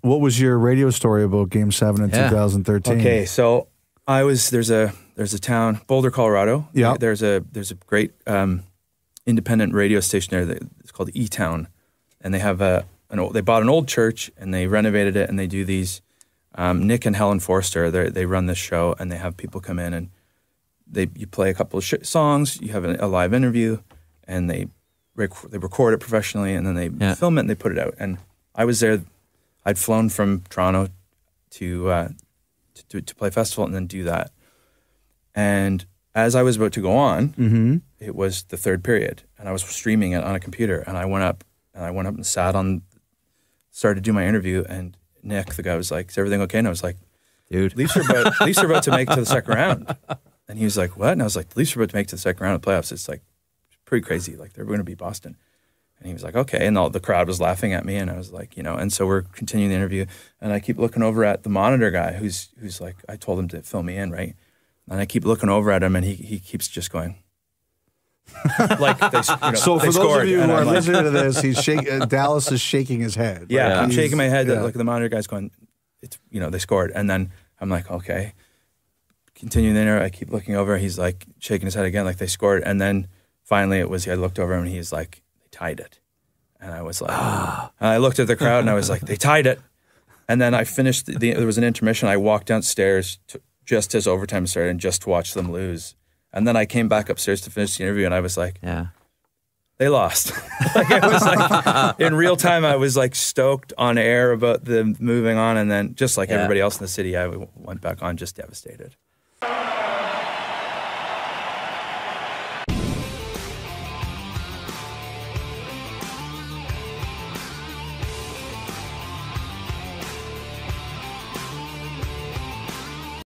What was your radio story about Game 7 in 2013? Okay, so there's a town, Boulder, Colorado. Yeah. There's a great independent radio station there it's called E-Town, and they have they bought an old church and they renovated it, and they do these. Nick and Helen Forster, they run this show, and they have people come in and you play a couple of songs, you have a live interview, and they record it professionally, and then they film it and they put it out. And I was there. I'd flown from Toronto to play festival and then do that. And as I was about to go on, it was the third period, and I was streaming it on a computer. And I went up and started to do my interview. And Nick, the guy, was like, "Is everything okay?" And I was like, "Dude, Leafs are about to make it to the second round." And he was like, "What?" And I was like, "The Leafs are about to make it to the second round of the playoffs. It's like pretty crazy. Like they're going to beat Boston." And he was like, "Okay." And all the crowd was laughing at me, and I was like, and so we're continuing the interview, and I keep looking over at the monitor guy who's like, I told him to fill me in, right? And I keep looking over at him, and he keeps just going. Like so for those of you who are listening to this, Dallas is shaking his head. Yeah, I'm shaking my head. Like the monitor guy's going, it's they scored, and then I'm like, okay. Continuing the interview, I keep looking over. He's like shaking his head again, like they scored, and then finally I looked over him, and he's like, they tied it, and I was like, and I looked at the crowd, and I was like, they tied it, and then I finished. There was an intermission. I walked downstairs just as overtime started, and just to watch them lose. And then I came back upstairs to finish the interview, and I was like, they lost. Like it was like in real time, I was like stoked on air about them moving on, and then just like everybody else in the city, I went back on just devastated.